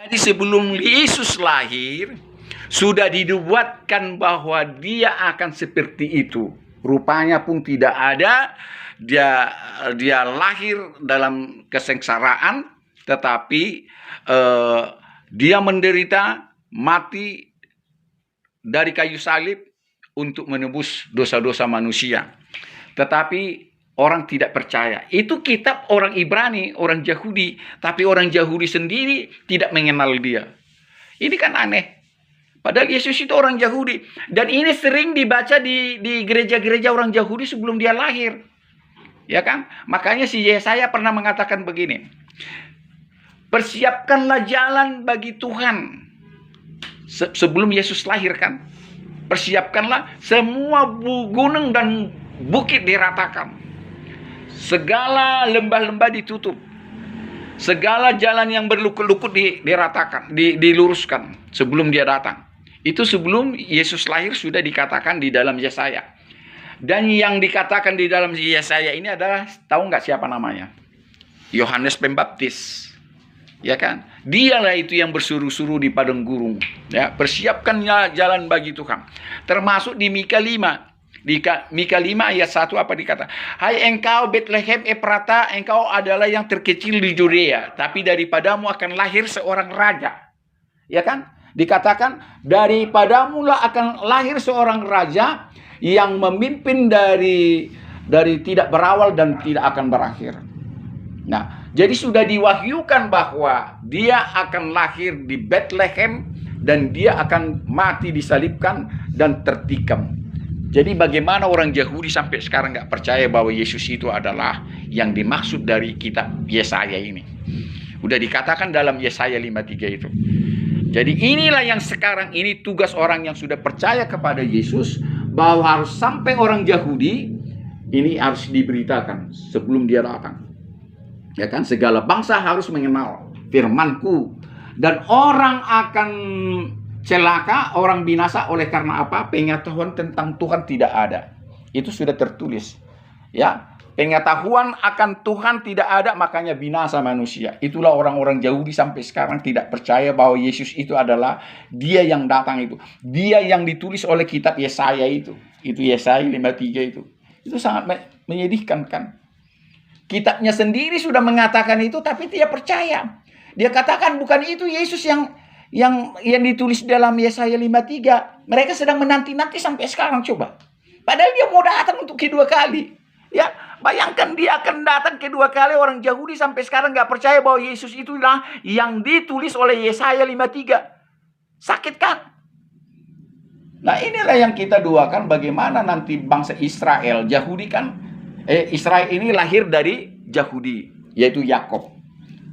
Jadi sebelum Yesus lahir, sudah dibuatkan bahwa dia akan seperti itu. Rupanya pun tidak ada. Dia lahir dalam kesengsaraan, tetapi dia menderita mati dari kayu salib untuk menebus dosa-dosa manusia. Tetapi orang tidak percaya. Itu kitab orang Ibrani, orang Yahudi. Tapi orang Yahudi sendiri tidak mengenal dia. Ini kan aneh. Padahal Yesus itu orang Yahudi. Dan ini sering dibaca di gereja-gereja orang Yahudi sebelum dia lahir. Ya kan? Makanya si Yesaya pernah mengatakan begini. Persiapkanlah jalan bagi Tuhan. Sebelum Yesus lahir kan. Persiapkanlah semua gunung dan bukit diratakan. Segala lembah-lembah ditutup. Segala jalan yang berlukut-lukut diratakan, diluruskan sebelum dia datang. Itu sebelum Yesus lahir sudah dikatakan di dalam Yesaya. Dan yang dikatakan di dalam Yesaya ini adalah, tahu nggak siapa namanya? Yohanes Pembaptis. Ya kan? Dialah itu yang bersuruh-suruh di padang gurun. Ya, persiapkannya jalan bagi Tuhan. Termasuk di Mika 5. Di Mika 5 ayat 1 apa dikata? Hai engkau Bethlehem Efrata, engkau adalah yang terkecil di Judea, tapi daripadamu akan lahir seorang raja. Ya kan? Dikatakan daripadamu lah akan lahir seorang raja yang memimpin dari tidak berawal dan tidak akan berakhir. Nah, jadi sudah diwahyukan bahwa dia akan lahir di Bethlehem dan dia akan mati disalibkan dan tertikam. Jadi bagaimana orang Yahudi sampai sekarang nggak percaya bahwa Yesus itu adalah yang dimaksud dari kitab Yesaya ini. Udah dikatakan dalam Yesaya 53 itu. Jadi inilah yang sekarang ini tugas orang yang sudah percaya kepada Yesus, bahwa harus sampai orang Yahudi ini harus diberitakan sebelum dia datang. Ya kan, segala bangsa harus mengenal firman-Ku, dan orang akan celaka, orang binasa oleh karena apa? Pengetahuan tentang Tuhan tidak ada. Itu sudah tertulis. Ya, pengetahuan akan Tuhan tidak ada, makanya binasa manusia. Itulah orang-orang Yahudi sampai sekarang tidak percaya bahwa Yesus itu adalah dia yang datang itu. Dia yang ditulis oleh kitab Yesaya itu. Itu Yesaya 53 itu. Itu sangat menyedihkan kan? Kitabnya sendiri sudah mengatakan itu, tapi tidak percaya. Dia katakan bukan itu Yesus yang ditulis dalam Yesaya 53. Mereka sedang menanti-nanti sampai sekarang, coba. Padahal dia mau datang untuk kedua kali. Ya, bayangkan dia akan datang kedua kali. Orang Yahudi sampai sekarang nggak percaya bahwa Yesus itulah yang ditulis oleh Yesaya 53. Sakit kan? Nah, inilah yang kita doakan, bagaimana nanti bangsa Israel. Yahudi kan, Israel ini lahir dari Yahudi, yaitu Yakub.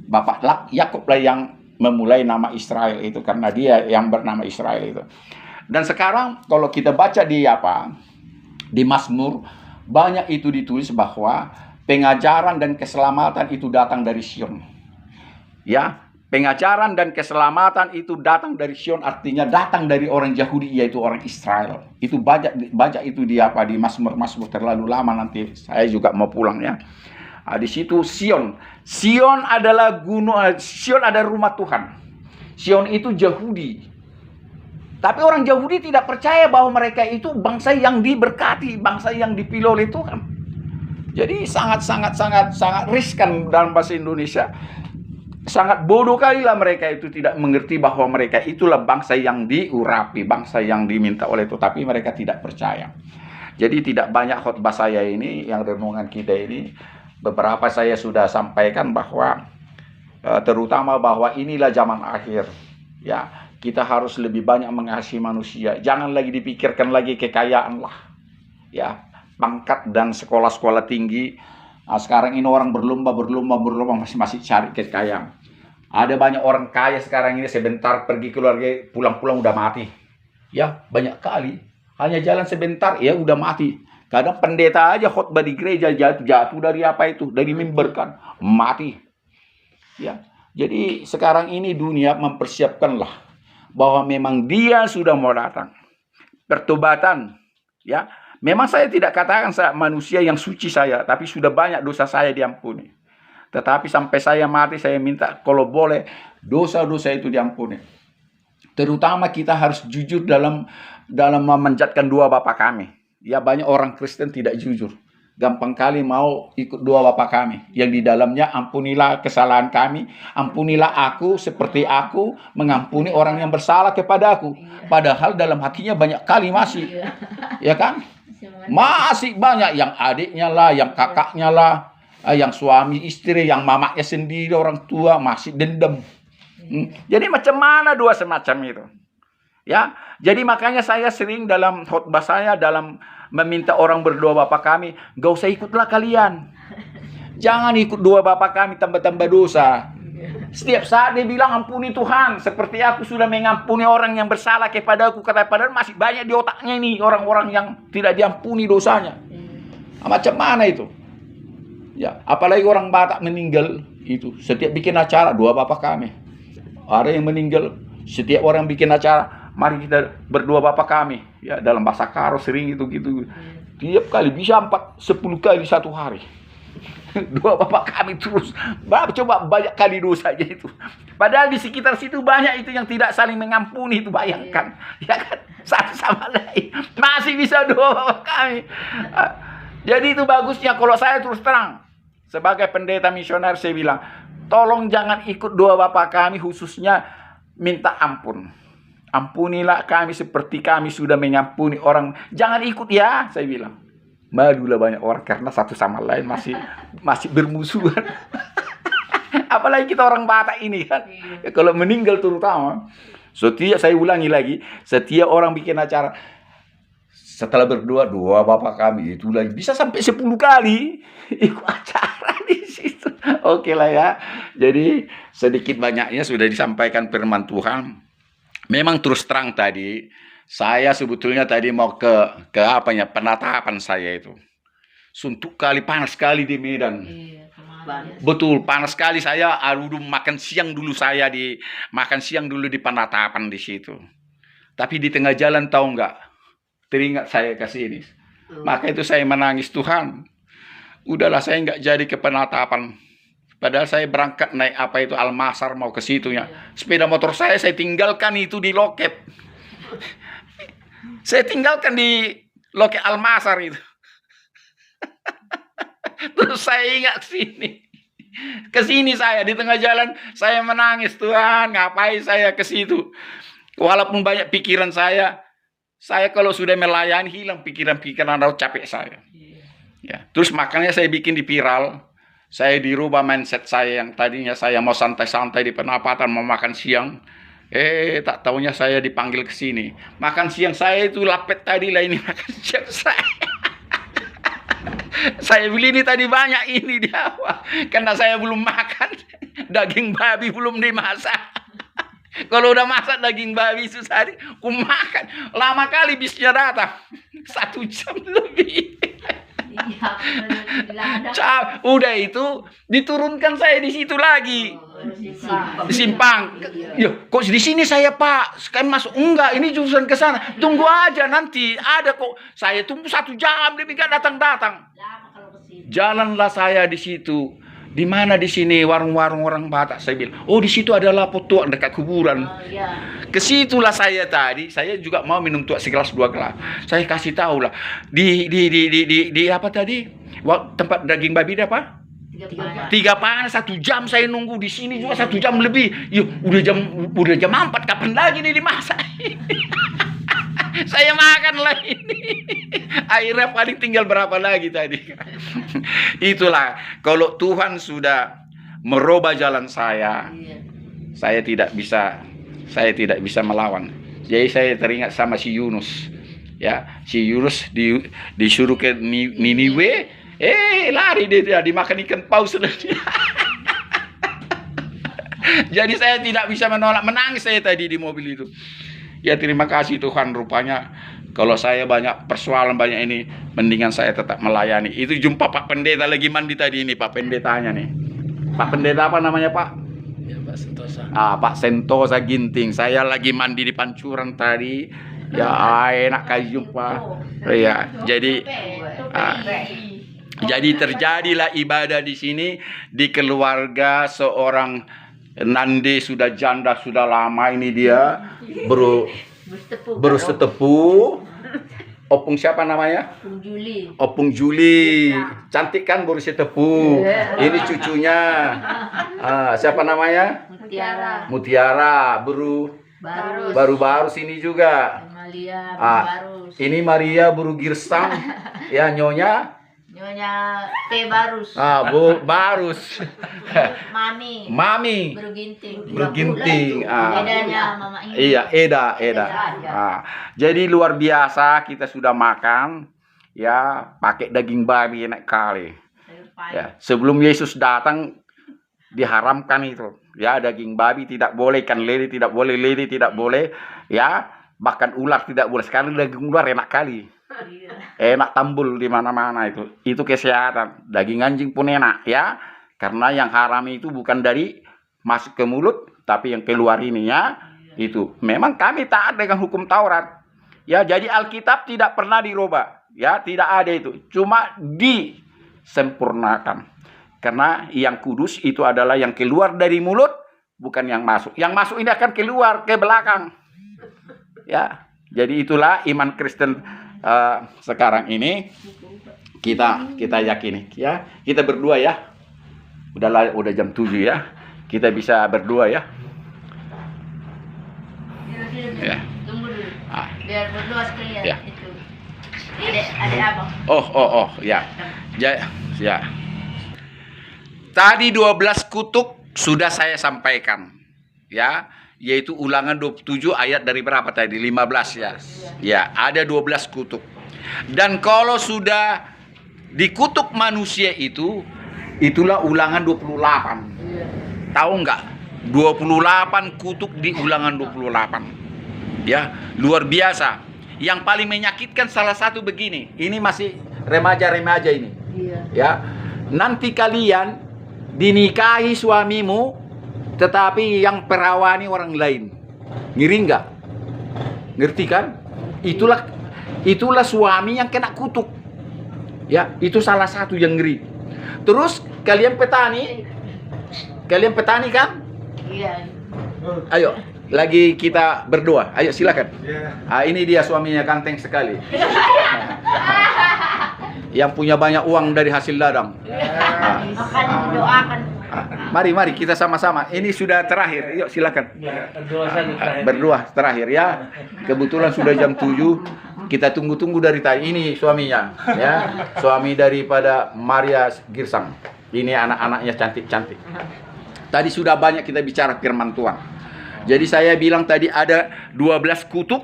Bapak Yakub lah yang memulai nama Israel itu, karena dia yang bernama Israel itu. Dan sekarang kalau kita baca di Mazmur, banyak itu ditulis bahwa pengajaran dan keselamatan itu datang dari Sion. Ya, pengajaran dan keselamatan itu datang dari Sion, artinya datang dari orang Yahudi, yaitu orang Israel. Itu baca itu di Mazmur terlalu lama, nanti saya juga mau pulang ya. Di situ Sion. Sion adalah gunung, Sion adalah rumah Tuhan. Sion itu Yahudi. Tapi orang Yahudi tidak percaya bahwa mereka itu bangsa yang diberkati, bangsa yang dipilih oleh Tuhan. Jadi sangat riskan dalam bahasa Indonesia. Sangat bodoh kali lah mereka itu tidak mengerti bahwa mereka itulah bangsa yang diurapi, bangsa yang diminta oleh Tuhan. Tapi mereka tidak percaya. Jadi tidak banyak khotbah saya ini, yang renungan kita ini, beberapa saya sudah sampaikan bahwa terutama bahwa inilah zaman akhir. Ya, kita harus lebih banyak mengasihi manusia. Jangan lagi dipikirkan lagi kekayaan lah. Ya, pangkat dan sekolah-sekolah tinggi. Nah, sekarang ini orang berlomba masih cari kekayaan. Ada banyak orang kaya sekarang ini, sebentar pergi keluarga, pulang-pulang udah mati. Ya, banyak kali. Hanya jalan sebentar, ya udah mati. Kadang pendeta aja khotbah di gereja jatuh dari dari mimbar kan, mati. Ya, jadi sekarang ini dunia mempersiapkanlah bahwa memang dia sudah mau datang. Pertobatan, ya. Memang saya tidak katakan saya manusia yang suci saya, tapi sudah banyak dosa saya diampuni. Tetapi sampai saya mati, saya minta kalau boleh dosa-dosa itu diampuni. Terutama kita harus jujur dalam memanjatkan doa Bapa kami. Ya, banyak orang Kristen tidak jujur. Gampang kali mau ikut doa Bapa kami. Yang di dalamnya, ampunilah kesalahan kami. Ampunilah aku seperti aku mengampuni orang yang bersalah kepada aku. Padahal dalam hatinya banyak kali masih. Ya kan? Masih banyak. Yang adiknya lah, yang kakaknya lah, yang suami istri, yang mamanya sendiri, orang tua masih dendam. Jadi macam mana doa semacam itu? Ya, jadi makanya saya sering dalam khotbah saya dalam meminta orang berdoa Bapa kami, gak usah ikutlah kalian. Jangan ikut doa Bapa kami tambah-tambah dosa. Setiap saat dia bilang ampuni Tuhan, seperti aku sudah mengampuni orang yang bersalah kepada aku. Padahal masih banyak di otaknya ini orang-orang yang tidak diampuni dosanya. Macam mana itu? Ya, apalagi orang Batak meninggal itu setiap bikin acara doa Bapa kami. Ada yang meninggal, setiap orang bikin acara, mari kita berdoa Bapa kami. Ya, dalam bahasa Karo sering itu gitu. Tiap kali bisa 10 kali satu hari. Doa Bapa kami terus. Coba banyak kali dosanya itu. Padahal di sekitar situ banyak itu yang tidak saling mengampuni itu, bayangkan. Ya kan? Satu sama lain. Masih bisa doa Bapa kami. Jadi itu bagusnya kalau saya terus terang. Sebagai pendeta misioner saya bilang, tolong jangan ikut doa Bapa kami, khususnya minta ampun. Ampunilah kami seperti kami sudah mengampuni orang. Jangan ikut ya, saya bilang. Malulah banyak orang karena satu sama lain masih bermusuhan. Apalagi kita orang Batak ini kan. Kalau meninggal terutama. Saya ulangi lagi, setiap orang bikin acara, setelah berdoa, doa Bapa kami itu lagi bisa sampai 10 kali ikut acara di situ. Oke lah ya. Jadi sedikit banyaknya sudah disampaikan firman Tuhan. Memang terus terang tadi, saya sebetulnya tadi mau ke penatapan saya itu. Suntuk kali, panas sekali di Medan. Betul, panas sekali. Saya makan siang dulu di penatapan di situ. Tapi di tengah jalan tahu nggak? Teringat saya ke sini. Maka itu saya menangis, Tuhan. Udahlah saya nggak jadi ke penatapan. Padahal saya berangkat naik Almasar mau ke situnya. Sepeda motor saya tinggalkan itu di loket. Saya tinggalkan di loket Almasar itu. Terus saya ingat ke sini saya di tengah jalan saya menangis, Tuhan, ngapain saya ke situ? Walaupun banyak pikiran saya kalau sudah melayani hilang pikiran-pikiran atau capek saya. Ya, terus makanya saya bikin di viral. Saya dirubah mindset saya yang tadinya saya mau santai-santai di penapatan mau makan siang. Tak taunya saya dipanggil ke sini. Makan siang saya itu lapet tadi lah ini makan siang saya. Saya beli ini tadi banyak ini di awal. Karena saya belum makan. Daging babi belum dimasak. Kalau udah masak daging babi susah aku makan. Lama kali bisnya datang. 1 jam lebih. Udah itu diturunkan saya di situ lagi. Simpang. Yo, kok di sini saya Pak? Sekarang masuk enggak? Ini jurusan ke sana. Tunggu aja nanti ada kok. Saya tunggu 1 jam dia enggak datang-datang. Jalanlah saya di situ. Di mana di sini warung-warung orang Batak, saya bilang. Oh, di situ adalah tuak dekat kuburan. Ke situlah saya tadi. Saya juga mau minum tuak segelas 2 gelas. Saya kasih tahu lah. Di apa tadi? Tempat daging babi apa? 3 panas 1 jam saya nunggu di sini juga 1 jam lebih. Yuk, udah jam 4 kapan lagi nih dimasak? Saya makan lah ini. Akhirnya paling tinggal berapa lagi tadi. Itulah kalau Tuhan sudah merubah jalan saya tidak bisa melawan. Jadi saya teringat sama si Yunus. Ya, si Yunus disuruh ke Niniwe, lari dia dimakan ikan paus. Jadi saya tidak bisa menolak, menangis saya tadi di mobil itu. Ya terima kasih Tuhan, rupanya kalau saya banyak persoalan banyak ini, mendingan saya tetap melayani. Itu jumpa Pak Pendeta lagi mandi tadi ini, Pak Pendetanya nih. Pak Pendeta apa namanya Pak? Ya, Pak Sentosa. Pak Sentosa Ginting. Saya lagi mandi di Pancuran tadi. Ya enak kali jumpa. Ya, jadi terjadilah ibadah di sini di keluarga seorang Nandi sudah janda sudah lama ini dia baru setepu. Opung siapa namanya? Opung Juli. Opung Juli. Cantik kan baru setepu. Ini cucunya. Siapa namanya? Mutiara. Baru sini juga. Ini Maria baru girsang. Ya, Nyonya Teh Barus. Barus. Mami. Berginting. Bedanya Mama ini. Iya, Eda. Jadi luar biasa kita sudah makan ya pakai daging babi enak kali. Ya, sebelum Yesus datang diharamkan itu. Ya, daging babi tidak boleh, ikan lele tidak boleh, ya, bahkan ular tidak boleh. Sekarang daging ular enak kali. Enak tambul di mana-mana itu kesehatan. Daging anjing pun enak ya, karena yang haram itu bukan dari masuk ke mulut tapi yang keluar ini ya. Itu memang kami taat dengan hukum Taurat ya, jadi Alkitab tidak pernah dirubah ya, tidak ada itu, cuma disempurnakan karena yang kudus itu adalah yang keluar dari mulut, bukan yang masuk ini akan keluar ke belakang ya. Jadi itulah iman Kristen sekarang ini kita yakini ya. Kita berdua ya, udah jam 7 ya, kita bisa berdua ya. Ya. Tunggu dulu. Biar berdua sekalian Ya. itu. Adik abang. Oh ya. Ya. Tadi 12 kutuk sudah saya sampaikan ya, yaitu Ulangan 27 ayat dari berapa tadi? 15 ya. Ya, ada 12 kutuk. Dan kalau sudah dikutuk manusia itulah Ulangan 28. Tahu nggak? 28 kutuk di Ulangan 28. Ya, luar biasa. Yang paling menyakitkan salah satu begini. Ini masih remaja-remaja ini. Ya. Nanti kalian dinikahi suamimu tetapi yang perawani orang lain. Ngeri nggak? Ngerti kan? Itulah suami yang kena kutuk. Ya, itu salah satu yang ngeri. Terus kalian petani kan? Iya. Ayo, lagi kita berdoa. Ayo silakan. Ini dia suaminya ganteng sekali. Yang punya banyak uang dari hasil ladang. Akan doakan. Mari kita sama-sama. Ini sudah terakhir. Yuk silakan. Berdoa terakhir ya. Kebetulan sudah jam 7. Kita tunggu-tunggu dari tadi. Ini suaminya ya. Suami daripada Maria Girsang. Ini anak-anaknya cantik-cantik. Tadi sudah banyak kita bicara firman Tuhan. Jadi saya bilang tadi ada 12 kutuk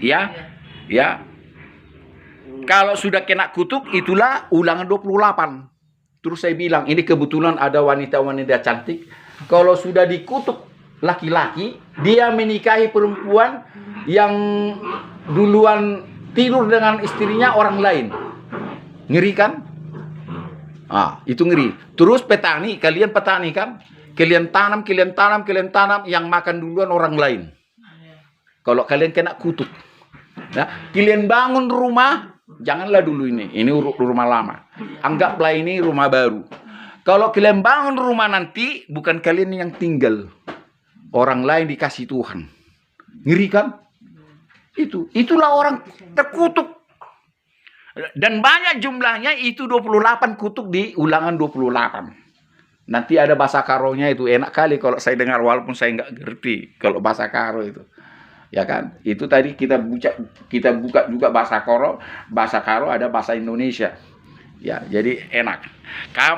ya. Ya. Kalau sudah kena kutuk itulah Ulangan 28. Terus saya bilang, ini kebetulan ada wanita-wanita cantik. Kalau sudah dikutuk laki-laki, dia menikahi perempuan yang duluan tidur dengan istrinya orang lain. Ngeri kan? Itu ngeri. Terus petani, kalian petani kan? Kalian tanam, yang makan duluan orang lain. Kalau kalian kena kutuk. Nah, kalian bangun rumah, janganlah dulu ini rumah lama. Anggaplah ini rumah baru. Kalau kalian bangun rumah nanti, bukan kalian yang tinggal. Orang lain dikasih Tuhan. Ngeri kan? Itulah orang terkutuk. Dan banyak jumlahnya itu 28 kutuk di Ulangan 28. Nanti ada bahasa karonya itu enak kali kalau saya dengar walaupun saya nggak ngerti kalau bahasa karo itu. Ya kan? Itu tadi kita buka juga bahasa karo. Bahasa karo ada bahasa Indonesia. Ya, jadi enak.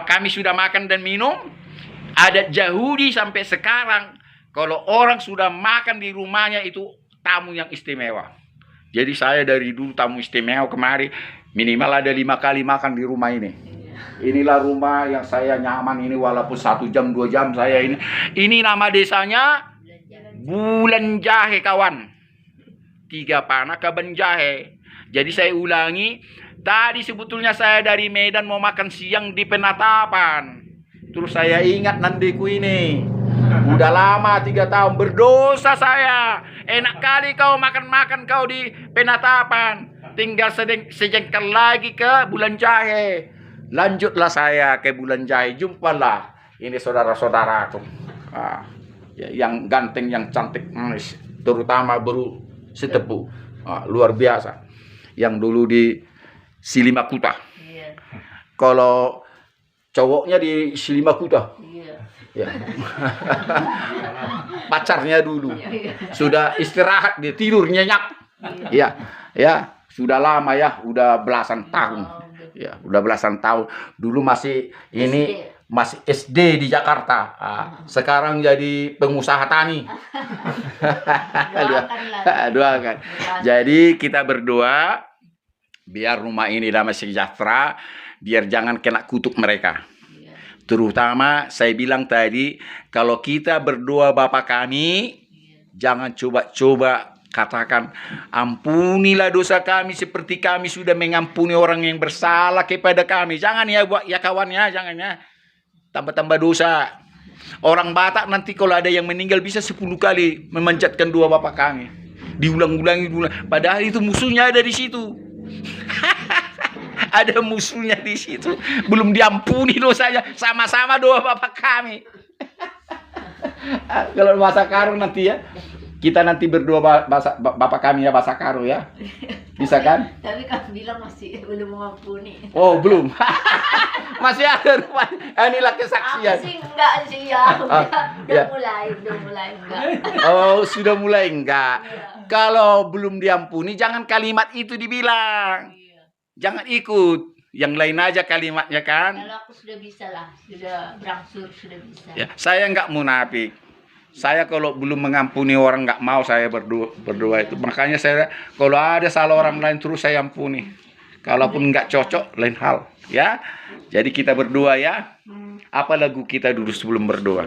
Kami sudah makan dan minum. Adat Yahudi sampai sekarang kalau orang sudah makan di rumahnya itu tamu yang istimewa. Jadi saya dari dulu tamu istimewa kemari minimal ada 5 kali makan di rumah ini. Inilah rumah yang saya nyaman ini walaupun 1 jam 2 jam saya ini. Ini nama desanya Bulan Jahe kawan. 3 panah Kaban Jahe. Jadi saya ulangi, tadi sebetulnya saya dari Medan mau makan siang di Penatapan. Terus saya ingat nandiku ini. Udah lama 3 tahun berdosa saya. Enak kali kau makan kau di Penatapan. Tinggal sejengkal lagi ke Bulan Jahe. Lanjutlah saya ke Bulan Jahe. Jumpalah ini saudara-saudaraku. Ya, yang ganteng, yang cantik, terutama baru setepu, luar biasa. Yang dulu di Silimakuta. Iya. Kalau cowoknya di Silimakuta, Iya. ya. Pacarnya dulu sudah istirahat, dia tidur nyenyak. Ya, ya sudah lama ya, udah belasan tahun. Ya, udah belasan tahun. Dulu masih ini masih SD di Jakarta. Sekarang jadi pengusaha tani. Doakan. Jadi kita berdoa biar rumah ini damai sejahtera, biar jangan kena kutuk mereka. Terutama saya bilang tadi, kalau kita berdoa Bapa kami, jangan coba-coba katakan, ampunilah dosa kami seperti kami sudah mengampuni orang yang bersalah kepada kami. Jangan ya kawan ya, jangan ya. Tambah-tambah dosa. Orang Batak nanti kalau ada yang meninggal bisa 10 kali memanjatkan doa Bapa kami. Diulang-ulangi. Padahal itu musuhnya ada di situ. Ada musuhnya di situ, belum diampuni dosanya, sama-sama doa Bapa kami. Kalau bahasa Karo nanti ya, kita nanti berdoa Bapa kami ya, bahasa Karo ya, bisa kan? Tapi kan bilang masih belum mengampuni. Oh belum, masih ada rumah. Inilah kesaksian. Aku sih enggak sih ya, udah mulai enggak. Oh sudah mulai enggak. Kalau belum diampuni, jangan kalimat itu dibilang. Jangan ikut, yang lain aja kalimatnya kan. Kalau aku sudah bisa lah, sudah berangsur, sudah bisa. Ya, saya nggak munafik. Saya kalau belum mengampuni orang nggak mau saya berdoa itu. Makanya saya kalau ada salah orang lain terus saya ampuni. Kalaupun nggak cocok lain hal, ya. Jadi kita berdoa ya. Apa lagu kita dulu sebelum berdoa?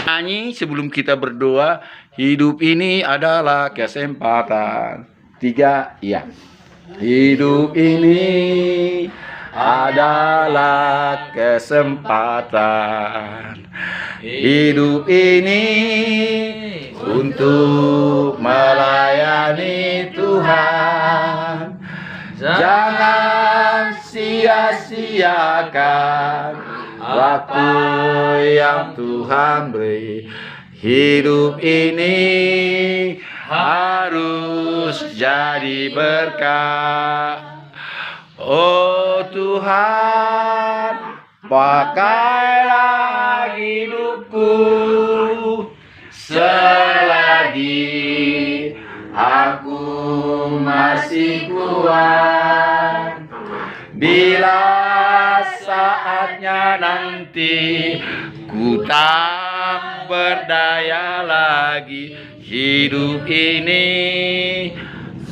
Nyanyi sebelum kita berdoa. Hidup ini adalah kesempatan. 3, iya. Hidup ini adalah kesempatan. Hidup ini untuk melayani Tuhan. Jangan sia-siakan waktu yang Tuhan beri. Hidup ini harus jadi berkah. Oh Tuhan, pakailah hidupku selagi aku masih kuat. Bila saatnya nanti ku tak berdaya lagi, hidup ini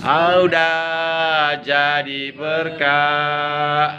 sudah jadi berkah.